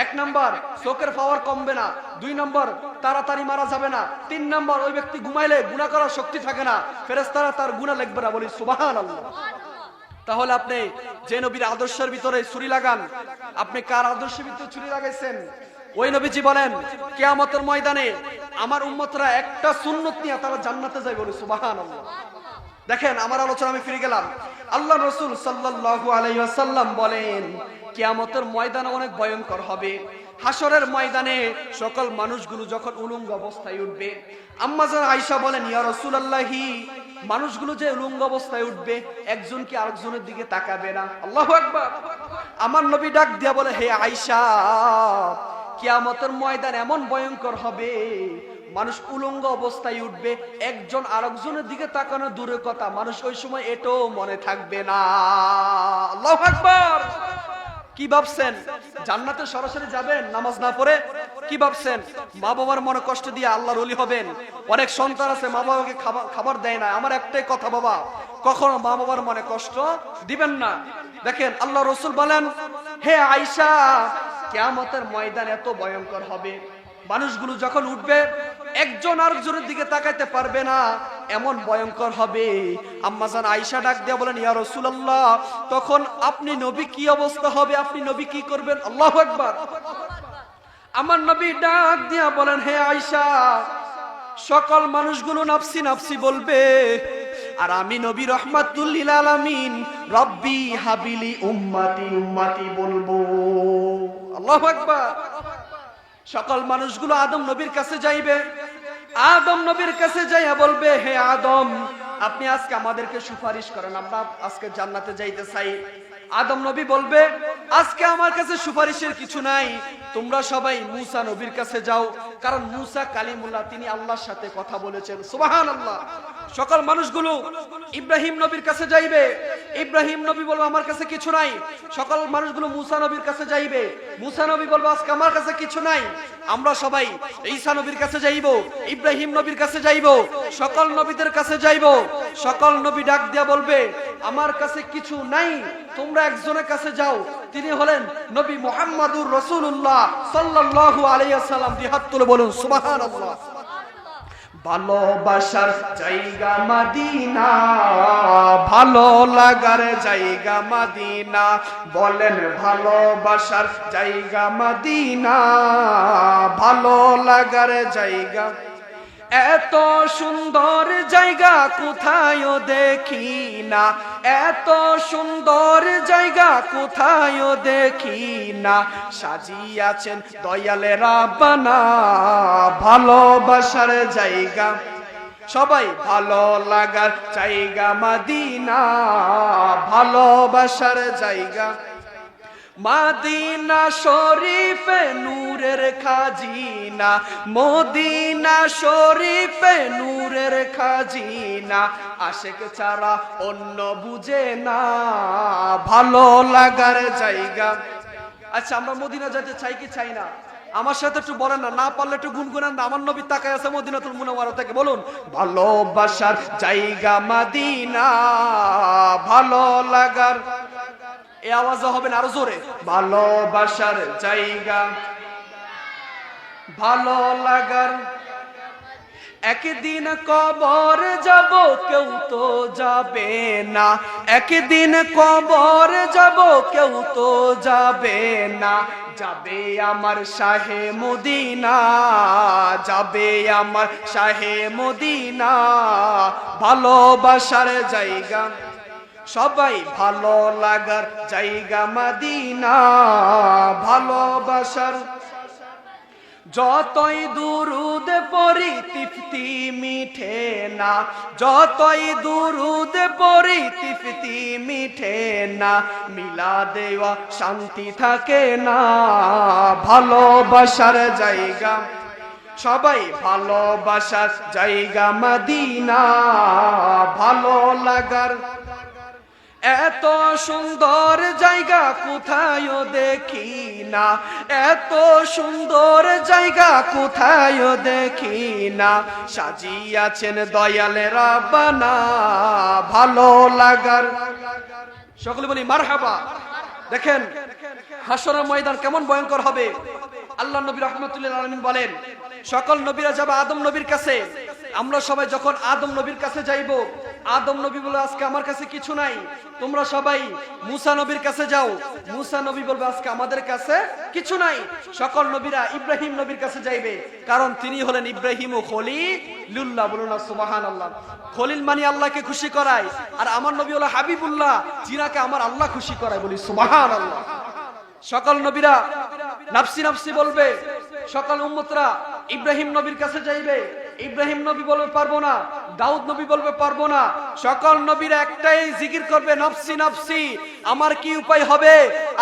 1 নাম্বার, চোখের পাওয়ার কমবে না। 2 নাম্বার, তাড়াতাড়ি মারা যাবে না। 3 নাম্বার, ওই ব্যক্তি ঘুমাইলে গুনাহ করার শক্তি থাকে না, ফেরেশতারা তার গুনাহ লিখবে না। বলি সুবহানাল্লাহ। তাহলে আপনি যে নবীর আদর্শের ভিতরে ছুরি লাগান, আপনি কার আদর্শের ভিতরে ছুরি লাগাইছেন? ওই নবীজি বলেন, কিয়ামতের ময়দানে আমার উম্মতরা একটা সুন্নত নিয়ে তারা জান্নাতে যায়। বলি সুবহানাল্লাহ। দেখেন আমার আলোচনা আমি ফিরে গেলাম। আল্লাহ রাসূল সাল্লাল্লাহু আলাইহি ওয়াসাল্লাম বলেন, কিয়ামতের ময়দান অনেক ভয়ঙ্কর হবে। হাসরের ময়দানে সকল মানুষগুলো যখন উলঙ্গ অবস্থায় উঠবে, আম্মা জান আয়েশা বলেন, ইয়া রাসূলুল্লাহি, মানুষগুলো যে উলঙ্গ অবস্থায় উঠবে, একজন কি আরেকজনের দিকে তাকাবে না। আল্লাহু আকবার। আমার নবী ডাক দিয়া বলে, হে আয়েশা, কিয়ামতের ময়দান এমন ভয়ঙ্কর হবে, মানুষ উলঙ্গ অবস্থায় উঠবে, একজন আরেকজনের দিকে তাকানো দূরের কথা, মানুষ ওই সময় এটাও মনে থাকবে না। আল্লাহু আকবার। কি ভাবছেন জান্নাতে সরাসরি যাবেন নামাজ না পড়ে? কি ভাবছেন মা বাবার মনে কষ্ট দিয়ে আল্লাহর ওলি হবেন? অনেক সন্তান আছে মা বাবাকে খাবার দেয় না। আমার একটাই কথা, বাবা কখনো মা বাবার মনে কষ্ট দিবেন না। দেখেন আল্লাহ রাসূল বলেন, হে আয়েশা, কিয়ামতের ময়দান এত ভয়ঙ্কর হবে, মানুষগুলো যখন উঠবে একজন আরেকজনের দিকে তাকাইতে পারবে না, এমন ভয়ঙ্কর হবে। আম্মা জান আয়েশা ডাক দিয়া বলেন, ইয়া রাসূলুল্লাহ, তখন আপনি নবী কি অবস্থা হবে, আপনি নবী কি করবেন? আল্লাহু আকবার। আমার নবী ডাক দিয়া বলেন, হে আয়েশা, সকল মানুষগুলো নাফসি নাফসি বলবে, আর আমি নবী রহমাতুল লিল আলামিন রব্বি হাবিলি উম্মতি উম্মতি বলবো। আল্লাহু আকবার। সকল মানুষগুলো আদম নবীর কাছে যাইবে, আদম নবীর কাছে যাইয়া বলবে, হে আদম, আপনি আজকে আমাদেরকে সুপারিশ করেন, আমরা আজকে জান্নাতে যাইতে চাই। আদম নবী বলবে, আজকে আমার কাছে সুপারিশের কিছু নাই, তোমরা সবাই মূসা নবীর কাছে যাও, কারণ মূসা কালিমুল্লাহ, তিনি আল্লাহর সাথে কথা বলেছেন। সুবহানাল্লাহ। সকল মানুষগুলো ইব্রাহিম নবীর কাছে যাইবে, ইব্রাহিম নবী বলবে, আমার কাছে কিছু নাই। সকল মানুষগুলো মূসা নবীর কাছে যাইবে, মূসা নবী বলবে, আজকে আমার কাছে কিছু নাই। আমরা সবাই ঈসা নবীর কাছে যাইব, ইব্রাহিম নবীর কাছে যাইব, সকল নবীদের কাছে যাইব। সকল নবী ডাক দিয়া বলবে, আমার কাছে কিছু নাই, তোমরা একজনের কাছে যাও, তিনি হলেন নবী মুহাম্মদুর রাসূলুল্লাহ সাল্লাল্লাহু আলাইহি ওয়াসাল্লাম। হাত তুলে বলুন সুবহানাল্লাহ। ভালোবাসার জায়গা মদিনা, ভালো লাগার জায়গা মদিনা, বলেন ভালোবাসার জায়গা মদিনা, ভালো লাগার জায়গা। এত সুন্দর জায়গা কোথায় দেখি না, এত সুন্দর জায়গা কোথায় দেখি না, সাজিয়াছেন দয়ালে রাব্বানা ভালোবাসার জায়গা। সবাই ভালো লাগার জায়গা মদিনা, ভালোবাসার জায়গা। মদিনা শরীফে নূরের খাজিনা, মদিনা শরীফে নূরের খাজিনা, আশিক ছাড়া অন্য বুঝে না ভালো লাগার জায়গা। আচ্ছা, আমরা মদিনা যেতে চাই কি চাই না? আমার সাথে একটু বলেন না, না পারলে একটু গুনগুনান। আমার নবী তাকায় আছে মদিনাতুল মুনাওয়ারা থেকে, বলুন ভালোবাসার জায়গা মদিনা, ভালো লাগার। এই আওয়াজও হবে না, আরো জোরে, ভালোবাসার জায়গা, ভালো লাগার। একদিন কবর যাব, কেউ তো যাবে না, একদিন কবর যাব, কেউ তো যাবে না, যাবে আমার শাহে মদিনা, যাবে আমার শাহে মদিনা, ভালোবাসার জায়গা। সবাই ভালো লাগার জায়গা মদিনা, ভালোবাসার। যতই দুরুদ পড়ি তৃপ্তি মিঠে না, যতই দুরুদ পড়ি তৃপ্তি মিঠে না, মিলা দেওয়া শান্তি থাকে না ভালোবাসার জায়গা। সবাই ভালোবাসার জায়গা মদিনা, ভালো লাগার। এত সুন্দর জায়গা কোথায় দেখি না, এত সুন্দর জায়গা কোথায় দেখি না, সাজিয়াছেন দয়ালে রাব্বানা ভালো লাগার। সকলে বলি মারহাবা। দেখেন হাসরের ময়দান কেমন ভয়ঙ্কর হবে। আল্লাহ নবী রাহমাতুল লিল আলামিন বলেন, সকল নবীরা যাবে আদম নবীর কাছে। আমরা সবাই যখন আদম নবীর কাছে যাইব, আদম নবী বলে, আজকে আমার কাছে কিছু নাই, তোমরা সবাই মূসা নবীর কাছে যাও। মূসা নবী বলবে, আজকে আমাদের কাছে কিছু নাই। সকল নবীরা ইব্রাহিম নবীর কাছে যাইবে, কারণ তিনি হলেন ইব্রাহিম ও খলিলুল্লাহ। বলুন না সুবহানাল্লাহ। খলিল মানে আল্লাহকে খুশি করায়, আর আমার নবী হলো হাবিবুল্লাহ, যিনাকে আমার আল্লাহ খুশি করায়। বলি সুবহানাল্লাহ। সকল নবীরা নাফসি নাফসি বলবে, সকল উম্মতরা ইব্রাহিম নবীর কাছে যাইবে। ইব্রাহিম নবী বলবে পারবো না, দাউদ নবী বলবে পারবো না। সকল নবীরা একটাই জিকির করবে, নফসি নফসি, আমার কি উপায় হবে?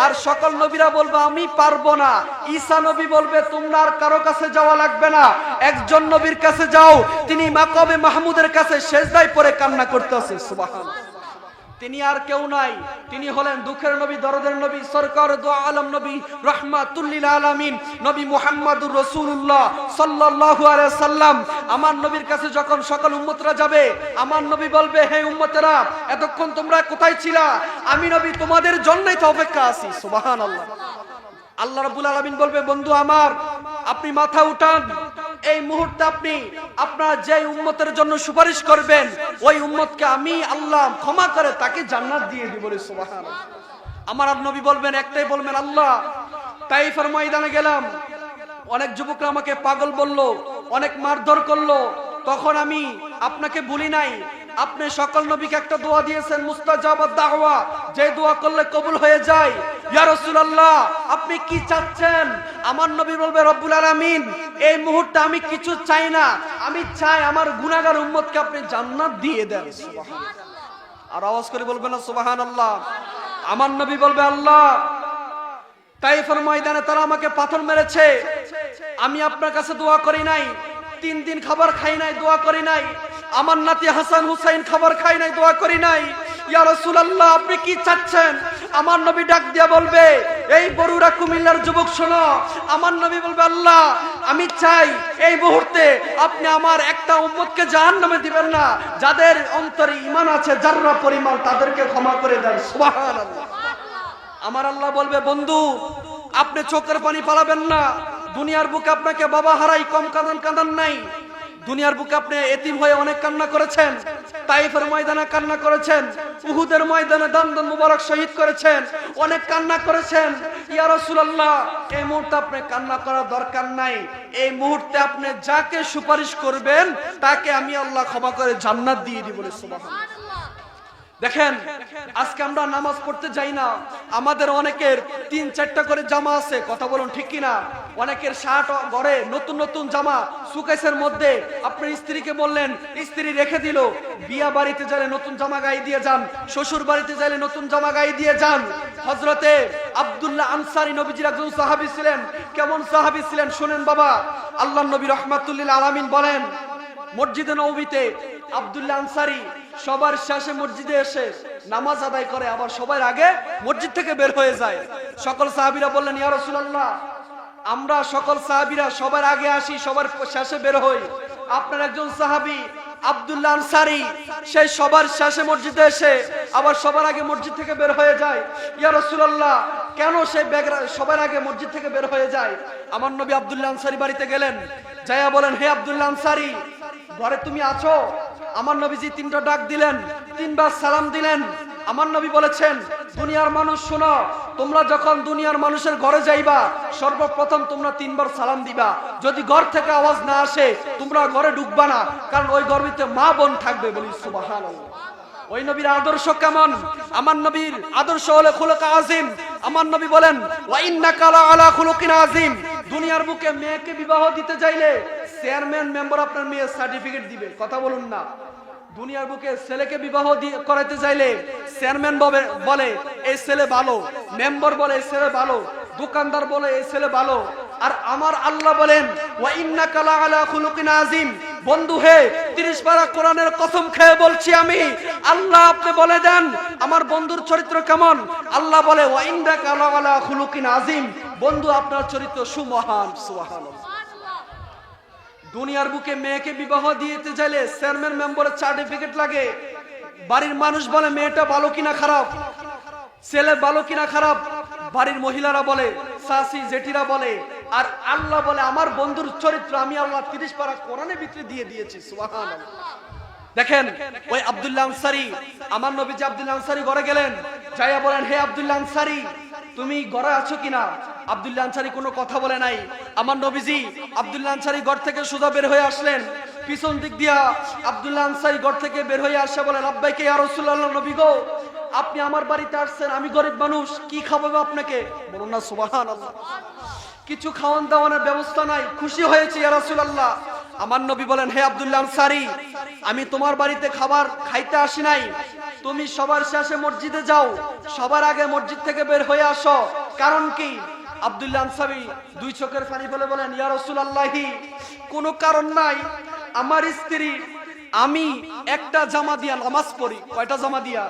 আর সকল নবীরা বলবে আমি পারবো না। ঈসা নবী বলবে তোমরা আর কারো কাছে যাওয়া লাগবে না, একজন নবীর কাছে যাও, তিনি মাকামে মাহমুদের কাছে সেজদায় পড়ে কান্না করতেছে। সুবহানাল্লাহ। তিনি আর কেউ নাই, তিনি হলেন দুঃখের নবী, দরদের নবী, সরকার দু আলম নবী, রাহমাতুল লিল আলামিন, নবী মুহাম্মদুর রাসূলুল্লাহ সাল্লাল্লাহু আলাইহি সাল্লাম। আমার নবীর কাছে যখন সকল উম্মতরা যাবে, আমার নবী বলবে, হে উম্মতেরা, এতক্ষণ তোমরা কোথায় ছিলা? আমি নবী তোমাদের জন্যই তো অপেক্ষা আছি। সুবহানাল্লাহ। আল্লাহ রাব্বুল আলামিন বলবে, বন্ধু আমার, আপনি মাথা উঠান, এই মুহূর্তে আপনি আপনার যে উম্মতের জন্য সুপারিশ করবেন, ওই উম্মতকে আমি আল্লাহ ক্ষমা করে তাকে জান্নাত দিয়ে দিব। সুবহানাল্লাহ। আমার নবী বলবেন, একটাই বলবেন, আল্লাহ তাইফের ময়দানে গেলাম, অনেক যুবকরা আমাকে পাগল বলল, অনেক মারধর করলো, তখন আমি আপনাকে বলি নাই। আপনি সকল নবীকে একটা দোয়া দিয়েছেন, মুস্তাজাবাত দাওয়া, যে দোয়া করলে কবুল হয়ে যায়। ইয়া রাসূলুল্লাহ, আপনি কি চাচ্ছেন? আমার নবী বলবে, রব্বুল আলামিন, এই মুহূর্তে আমি কিছু চাই না, আমি চাই আমার গুনাহগার উম্মতকে আপনি জান্নাত দিয়ে দেন। সুবহানাল্লাহ। আর আওয়াজ করে বলবেন না সুবহানাল্লাহ। আমার নবী বলবে, আল্লাহ, তাইফের ময়দানে তারা আমাকে পাথর মেরেছে, আমি আপনার কাছে দোয়া করি নাই, 3 দিন খাবার খাই নাই, দোয়া করি নাই, আমার নাতি হাসান হুসাইন খাবার খাই নাই, দোয়া করি নাই। ইয়া রাসূলুল্লাহ, আপনি কি চাচ্ছেন? আমার নবী ডাক দিয়া বলবে, এই বরুড়া কুমিল্লার যুবক শোনো, আমার নবী বলবে, আল্লাহ, আমি চাই এই মুহূর্তে আপনি আমার একটা উম্মতকে জাহান্নামে দিবেন না, যাদের অন্তরে ঈমান আছে যাররা পরিমাণ, তাদেরকে ক্ষমা করে দেন। সুবহানাল্লাহ। আমার আল্লাহ বলবে, বন্ধু, আপনি চোখের পানি পালাবেন না। দুনিয়ার বুকে আপনাকে বাবা হারাই কম কাঁদান নাই। দুনিয়ার বুকে আপনি এতিম হয়ে অনেক কান্না করেছেন, তাইফের ময়দানে কান্না করেছেন, উহুদের ময়দানে দান মুবারক শহীদ করেছেন, অনেক কান্না করেছেন। ইয়া রাসূলুল্লাহ, এই মুহূর্তে আপনি কান্না করার দরকার নাই। এই মুহূর্তে আপনি যাকে সুপারিশ করবেন তাকে আমি আল্লাহ ক্ষমা করে জান্নাত দিয়ে দিব। সুবহানাল্লাহ। দেখেন, আজকে আমরা নামাজ পড়তে যাই না, আমাদের অনেকের 3-4টা করে জামা আছে, কথা বলুন ঠিক কিনা? অনেকের শার্ট ঘরে নতুন নতুন জামা সুকেসের মধ্যে, আপনার স্ত্রীকে বললেন, স্ত্রী রেখে দিল, বিয়া বাড়িতে গেলে নতুন জামা গায়ে দিয়ে যান, শ্বশুর বাড়িতে গেলে নতুন জামা গায়ে দিয়ে যান। হযরতে আব্দুল্লাহ আনসারী নবীজির একজন সাহাবী ছিলেন। কেমন সাহাবী ছিলেন শুনেন বাবা। আল্লাহর নবী রাহমাতুল লিল আলামিন বলেন, মসজিদে নববীতে আব্দুল্লাহ আনসারী সবার শেষে মসজিদে এসে নামাজ আদায় করে, আবার সবার আগে মসজিদ থেকে বের হয়ে যায়। সকল সাহাবীরা বললেন, ইয়া রাসূলুল্লাহ, আমরা সকল সাহাবীরা সবার আগে আসি, সবার শেষে বের হই। আপনার একজন সাহাবী আব্দুল্লাহ আনসারী, সেই সবার শেষে মসজিদে এসে আবার সবার আগে মসজিদ থেকে বের হয়ে যায়। ইয়া রাসূলুল্লাহ, কেন সেই সবার আগে মসজিদ থেকে বের হয়ে যায়? আমার নবী আব্দুল্লাহ আনসারী বাড়িতে গেলেন, যাইয়া বলেন, হে আব্দুল্লাহ আনসারী, ঘরে তুমি আছো? আমার নবীজি 3টা ডাক দিলেন, 3বার সালাম দিলেন। আমার নবী বলেছেন, দুনিয়ার মানুষ শোনো, তোমরা যখন দুনিয়ার মানুষের ঘরে যাইবা, সর্বপ্রথম তোমরা 3বার সালাম দিবা। যদি ঘর থেকে আওয়াজ না আসে, তোমরা ঘরে ঢুকবা না, কারণ ওই ঘরটিতে মা বোন থাকবে। বলি সুবহানাল্লাহ। ওই নবীর আদর্শ কেমন? আমার নবীর আদর্শ হলো খুলুক আযীম। আমার নবী বলেন, ওয়া ইন্নাকা লা আলা খুলুকিন আযীম। দুনিয়ার বুকে মেয়েকে বিবাহ দিতে চাইলে চেয়ারম্যান মেম্বার আপনার মেয়ের সার্টিফিকেট দিবে, কথা বলুন না। দুনিয়ার বুকে ছেলেকে বিবাহ করাইতে চাইলে চেয়ারম্যান বলে এই ছেলে ভালো, মেম্বার বলে এই ছেলে ভালো, দোকানদার বলে এই ছেলে ভালো। আর আমার আল্লাহ বলেন, ওয়া ইন্নাকা লা আলা খুলুকিন আযীম। বন্ধু হে, 30 পারা কোরআনের কসম খেয়ে বলছি আমি, আল্লাহ আপনি বলে দেন আমার বন্ধুর চরিত্র কেমন? আল্লাহ বলে, ওয়া ইন্নাকা লা আলা খুলুকিন আযীম। বন্ধু, আপনার চরিত্র সুমহান। সুবহানাল্লাহ। দুনিয়ার বুকে মেয়েকে বিবাহ দিতে চাইলে চেয়ারম্যান মেম্বারের সার্টিফিকেট লাগে। বাড়ির মানুষ বলে মেয়েটা ভালো কিনা খারাপ, ছেলে ভালো কিনা খারাপ, বাড়ির মহিলারা বলে, শাশি জেঠিরা বলে। আর আল্লাহ বলে, আমার বন্ধুর চরিত্র আমি আল্লাহ 30 পারা কোরআনের ভিতরে দিয়ে দিয়েছি। সুবহানাল্লাহ। দেখেন, ওই আব্দুল্লাহ আনসারী, আমার নবীজি আব্দুল্লাহ আনসারী ঘরে গেলেন, যাইয়া বলেন, হে আব্দুল্লাহ আনসারী, তুমি ঘরে আছো কিনা? আব্দুল্লাহ আনসারী কোনো কথা বলে নাই। আমার নবীজি আব্দুল্লাহ আনসারী ঘর থেকে সোজা বের হয়ে আসলেন, পিছন দিক দিয়া আব্দুল্লাহ আনসারী ঘর থেকে বের হয়ে আসে, বলে, লাব্বাইকা ইয়া রাসূলুল্লাহ, নবী গো, আপনি আমার বাড়িতে আসছেন, আমি গরিব মানুষ, কি খাওয়াবো আপনাকে? বলুন না সুবহানাল্লাহ। কিছু খাওয়ান দাওয়ানোর ব্যবস্থা নাই, খুশি হয়েছে ইয়া রাসূলুল্লাহ। আমার নবী বলেন, হে আব্দুল্লাহ আনসারী, আমি তোমার বাড়িতে খাবার খাইতে আসি নাই, তুমি সবার শেষে মসজিদে যাও, সবার আগে মসজিদ থেকে বের হয়ে আসো। কারণ কি? আব্দুল্লাহ আনসারী 2 চোখের পানি ফেলে বলেন, ইয়া রাসূলুল্লাহ, কোনো কারণ নাই, আমার স্ত্রী, আমি একটা জামা দিয়া নামাজ পড়ি। কয়টা জামা দিয়া?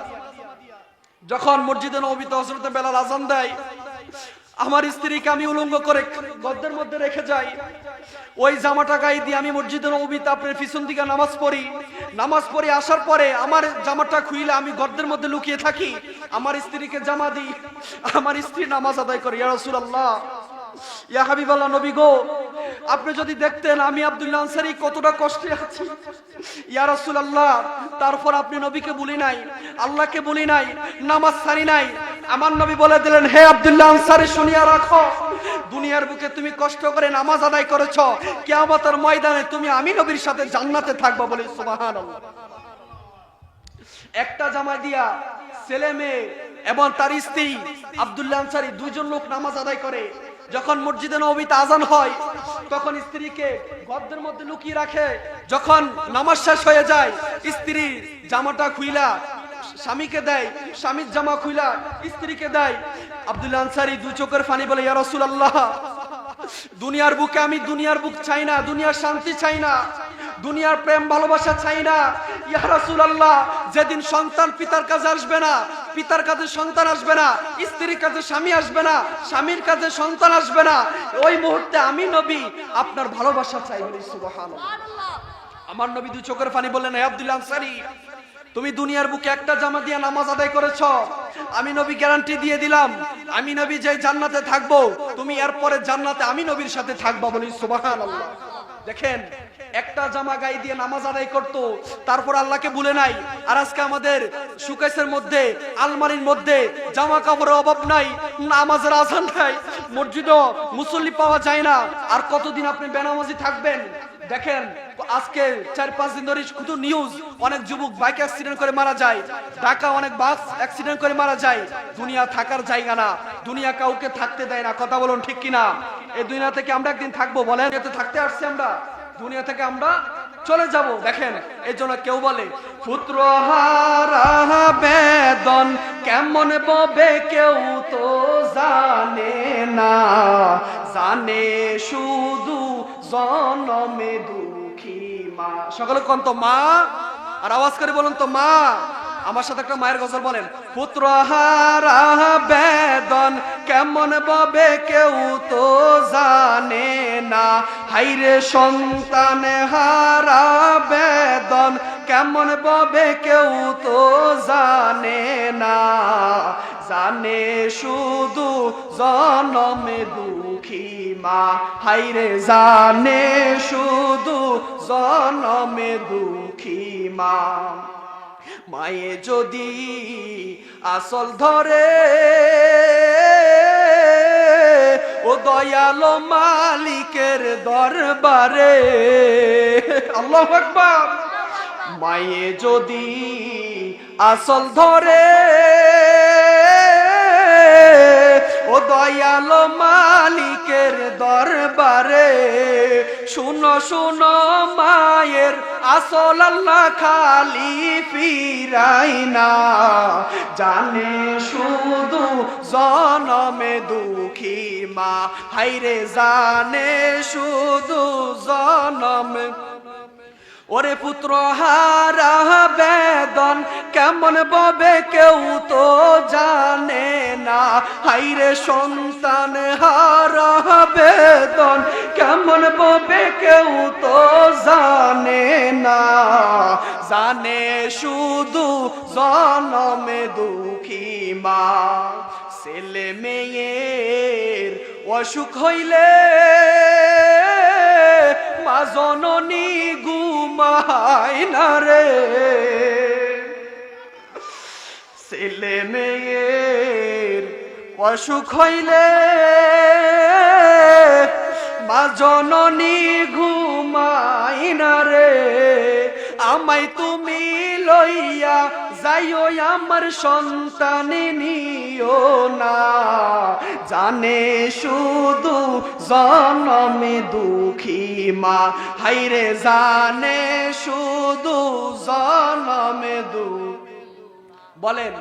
যখন মসজিদে নববীতে হযরতে বেলাল আযান দেয়, আমার স্ত্রীকে আমি উলঙ্গ করে গদ্দের মধ্যে রেখে যাই, ওই জামাটা গায়ে দিয়ে আমি মসজিদে নববীতে আপনার পিছন দিকে নামাজ পড়ি আসার পরে আমার জামাটা খুইলে আমি গদ্দের মধ্যে লুকিয়ে থাকি, আমার স্ত্রীকে জামা দিই, আমার স্ত্রী নামাজ আদায় করে। ইয়া রাসূলুল্লাহ, ইয়া হাবিবাল্লাহ, নবী গো, আপনি যদি দেখতেন আমি আব্দুল্লাহ আনসারী কতটা কষ্টে আছি। ইয়া রাসূলুল্লাহ, তারপর আপনি নবীকে বলি নাই, আল্লাহকে বলি নাই, নামাজ ছাড়ি নাই, আমার নবী বলে দিলেন, হে আব্দুল্লাহ আনসারী শুনিয়া রাখো, দুনিয়ার বুকে তুমি কষ্ট করে নামাজ আদায় করেছো, কিয়ামতের ময়দানে তুমি আমি নবীর সাথে জান্নাতে থাকবা। বলি সুবহানাল্লাহ। একটা জামা দিয়া ছেলে মেয়ে এবং তার স্ত্রী আব্দুল্লাহ আনসারী দুইজন লোক নামাজ আদায় করে। যখন মসজিদে নববীতে আজান হয় তখন স্ত্রীকে গর্তের মধ্যে লুকিয়ে রাখে। যখন নামাজ শেষ হয়ে যায় স্ত্রী জামাটা খুইলা স্বামীকে দেয়, স্বামীর জামা খুইলা স্ত্রীকে দেয়। আব্দুল্লাহ আনসারী দুই চোখের পানি বলে, ইয়া রাসূলুল্লাহ, দুনিয়ার বুকে আমি দুনিয়ার বুক চাই না, দুনিয়ার শান্তি চাই না, দুনিয়ার প্রেম ভালোবাসা চাই না। ইয়া রাসূলুল্লাহ, যেদিন সন্তান পিতার কাছে আসবে না, পিতার কাছে সন্তান আসবে না, স্ত্রীর কাছে স্বামী আসবে না, স্বামীর কাছে সন্তান আসবে না, ওই মুহূর্তে আমি নবী আপনার ভালোবাসা চাই। বলি সুবহানাল্লাহ। আমার নবী দুই চোখের পানি বললেন, হে আব্দুল্লাহ আনসারী, তুমি দুনিয়ার বুকে একটা জামা দিয়ে নামাজ আদায় করেছো, আমি নবী গ্যারান্টি দিয়ে দিলাম, আমি নবী যে জান্নাতে থাকবো, তুমি এরপরে জান্নাতে আমি নবীর সাথে থাকবা। বলি সুবহানাল্লাহ। দেখেন, একটা জামা গায়ে দিয়ে নামাজ আদায় করতো, তারপর আল্লাহকে ভুলে নাই। আর আজকে আমাদের সুকেসের মধ্যে, আলমারির মধ্যে জামা কাপড়ের অভাব নাই, নামাজের আজান নাই, মসজিদও মুসল্লি পাওয়া যায় না। আর কতদিন আপনি বেনামাজি থাকবেন? দেখেন, আজকে 4-5 দিন ধরে শুধু নিউজ, অনেক যুবক বাইক অ্যাক্সিডেন্ট করে মারা যায়, ঢাকা অনেক বাস অ্যাক্সিডেন্ট করে মারা যায়। দুনিয়া থাকার জায়গা না, দুনিয়া কাউকে থাকতে দেয় না। কথা বলুন ঠিক কিনা? এই দুনিয়া থেকে আমরা একদিন থাকবো, বলেন? এতে থাকতে আসছি আমরা, দুনিয়া থেকে আমরা চলে যাব। দেখেন, এই জন্য কেউ বলে পুত্র হারা বেদন কেমন ববে কেউ তো জানে না, জানে শুধু জনমে দুঃখী মা। সকলে কোন তো মা, আর আওয়াজ করে বলুন তো মা। আমার সাথে একটা মায়ের গজল বলেন, পুত্র হারা বেদন কেমন ববে কেউ তো জানে না, হাইরে সন্তান হারা বেদন কেমন ববে কেউ তো জানে না, জানে শুধু জনমে দুঃখী মা, হাইরে জানে শুধু জনমে দুঃখী মা। মায়ে যদি আসল ধরে ও দয়ালো মালিকের দরবারে, আল্লাহু আকবার। মায়ে যদি আসল ধরে ও দয়ালো মালিকের দরবারে, শুনো শুনো মায়ের আসল আল্লাহ খালি ফিরাই না, জানে শুধু জনমে দুঃখী মা, হাইরে জানে শুধু জনমে। ওরে পুত্র হারা বেদন কেমন ববে কেউ তো জানে না, হাইরে সন্তান হারা বেদন কেমন ববে কেউ তো জানে না, জানে শুধু জনমে দুঃখী মা। ছেলে মেয়ের অসুখ হইলে মা জননী ঘুমায় না রে, ছেলে মেয়ের অসুখ হইলে মা জননী ঘুমায় না রে, আমায় তুমি লইয়া যাইও আমার সন্তান নিও না, জানে শুধু জনমে দুঃখী মা, হাইরে জানে শুধু জনমে দুঃখী। বলেন,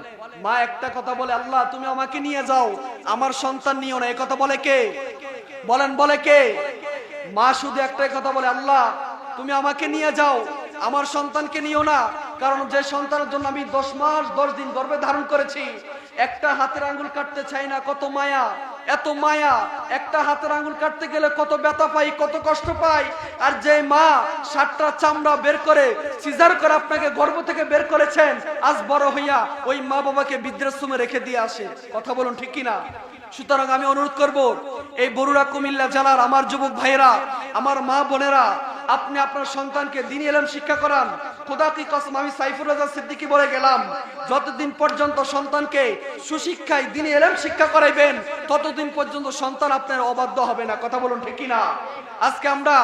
মা একটা কথা বলে, আল্লাহ তুমি আমাকে নিয়ে যাও, আমার সন্তান নিও না। এই কথা বলে কে? বলেন, বলে কে? মা শুধু একটাই কথা বলে, আল্লাহ তুমি আমাকে নিয়ে যাও, আমার সন্তানকে নিও না। কারণ যে সন্তানের জন্য আমি 10 মাস 10 দিন গর্ভে ধারণ করেছি, একটা হাতের আঙ্গুল কাটতে চাই না, কত মায়া, এত মায়া। একটা হাতের আঙ্গুল কাটতে গেলে কত ব্যথা পাই, কত কষ্ট পাই। আর যে মা 7টা চামড়া বের করে সিজার করে আপনাকে গর্ভ থেকে বের করেছেন, আজ বড় হইয়া ওই মা বাবাকে বৃদ্ধাশ্রমে রেখে দিয়ে আসে। কথা বলুন ঠিক কিনা? সুতরাং আমি অনুরোধ করব, এই বরুড়া কুমিল্লা জেলার আমার যুবক ভাইয়েরা, আমার মা বোনেরা, আপনি আপনার সন্তানকে দ্বীনি ইলম শিক্ষা করান। খোদা কি কসম, আমি সাইফুর রাজা সিদ্দিকী বলে গেলাম, যতদিন পর্যন্ত সন্তানকে সুশিক্ষায় দ্বীনি ইলম শিক্ষা করাইবেন, ততদিন পর্যন্ত সন্তান আপনার অবাধ্য হবে না। কথা বলুন ঠিক কি না? আজকে আমরা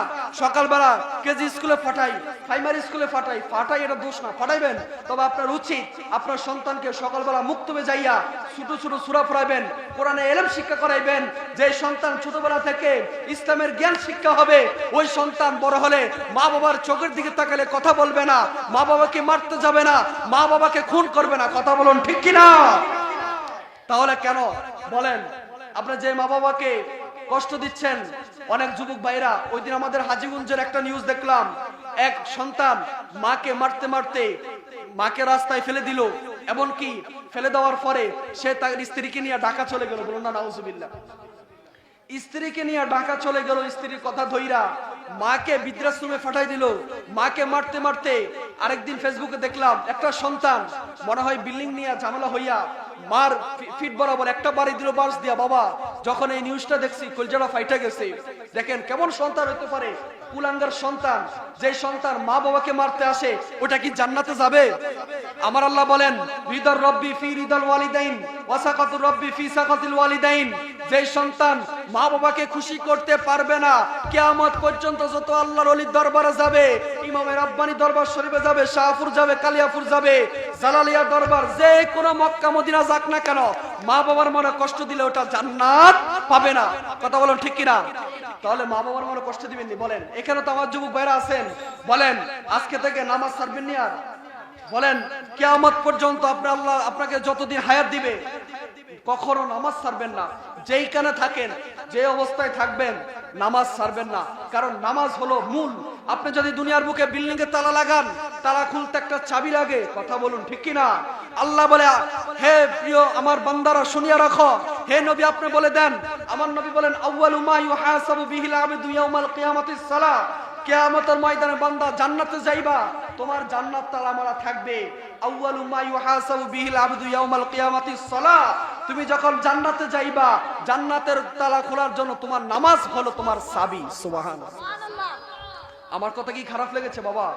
সকালবেলা কেজি স্কুলে ফাটাই, প্রাইমারি স্কুলে ফাটাই, এটা দোষ না, ফাটাইবেন। তবে আপনার উচিত আপনার সন্তানকে সকালবেলা মুক্তবে যাইয়া ছোট ছোট সূরা পড়াইবেন, কোরআনে ইলম শিক্ষা করাইবেন। যে সন্তান ছোটবেলা থেকে ইসলামের জ্ঞান শিক্ষা হবে, ওই সন্তান বড় হলে মা বাবার চোখের দিকে তাকালে কথা বলবে না, মা বাবাকে মারতে যাবে না, মা বাবাকে খুন করবে না। কথা বলুন ঠিক কি না? তাহলে কেন বলেন আপনার যে মা বাবাকে কষ্ট দিচ্ছেন? অনেক যুবক ভাইরা, ওই দিন আমাদের হাজীগঞ্জের একটা নিউজ দেখলাম, এক সন্তান মাকে মারতে মারতে মাকে রাস্তায় ফেলে দিল, এমনকি ফেলে দেওয়ার পরে সে তার স্ত্রীকে নিয়ে ঢাকা চলে গেল। বলুন না নাউজুবিল্লাহ। স্ত্রীকে নিয়ে ঢাকা চলে গেল, স্ত্রীর কথা ধইরা মাকে বৃদ্ধাশ্রমে ফাটাই দিল। মাকে মারতে মারতে আরেকদিন ফেসবুকে দেখলাম একটা সন্তান মনে হয় বিল্ডিং নিয়ে ঝামেলা হইয়া মার ফিট বরাবর একটা বাড়ি দিল বাঁশ দিয়া। বাবা, যখন এই নিউজটা দেখছি কলজাটা ফাইটা গেছে। দেখেন কেমন সন্তান হতে পারে, কুলাঙ্গার সন্তান। যে সন্তান মা বাবাকে মারতে আসে, ওটা কি জান্নাতে যাবে? আমার আল্লাহ বলেন, রিদার রব্বি ফি রিদাল ওয়ালিদাইন ওয়া সাকাতুর রব্বি ফি সাকাতিল ওয়ালিদাইন। যে সন্তান মা বাবাকে খুশি করতে পারবে না, কিয়ামত পর্যন্ত যত আল্লাহর ওলির দরবারে যাবে, ইমামে রাব্বানি দরবার শরীফে যাবে, শাহপুর যাবে, কালিয়াপুর যাবে, জালালিয়া দরবার, যে কোনো মক্কা মদিনা যাক না কেন, মা বাবার মনে কষ্ট দিলে ওটা জান্নাত পাবে না। কথা বলেন ঠিক কিনা? তাহলে মা বাবার মনে কষ্ট দিবেন নি? বলেন, এখানে তো আমার যুবক ভাইরা আছেন, বলেন আজকে থেকে নামাজ ছাড়বেন নি? আর বলেন কিয়ামত পর্যন্ত আল্লাহ আপনাকে যতদিন হায়াত দিবে কখনো নামাজ ছাড়বেন না। যেইখানে থাকেন, যে অবস্থায় থাকবেন, নামাজ ছাড়বেন না। কারণ নামাজ হলো মূল। আপনি যদি দুনিয়ার বুকে বিল্ডিং এ তালা লাগান, তালা খুলতে একটা চাবি লাগে। কথা বলুন ঠিক কি না? আল্লাহ বলে, হে প্রিয় আমার বান্দারা শুনিয়া রাখো, হে নবী আপনি বলে দেন, আমার নবী বলেন, আউয়ালু মা ইউহাসাবু বিহিল আবদু ইয়াউমাল কিয়ামাতিস সালাহ। কিয়ামতের ময়দানে বান্দা জান্নাতে যাইবা, তোমার জান্নাত তালা মারা থাকবে। আউয়ালু মা ইউহাসাবু বিহিল আবদু ইয়াউমাল কিয়ামাতিস সালাহ। তুমি যখন জান্নাতে যাইবা, জান্নাতের তালা খোলার জন্য তোমার নামাজ হলো তোমার চাবি। সুবহানাল্লাহ। আমার কথা কি খারাপ লেগেছে বাবা?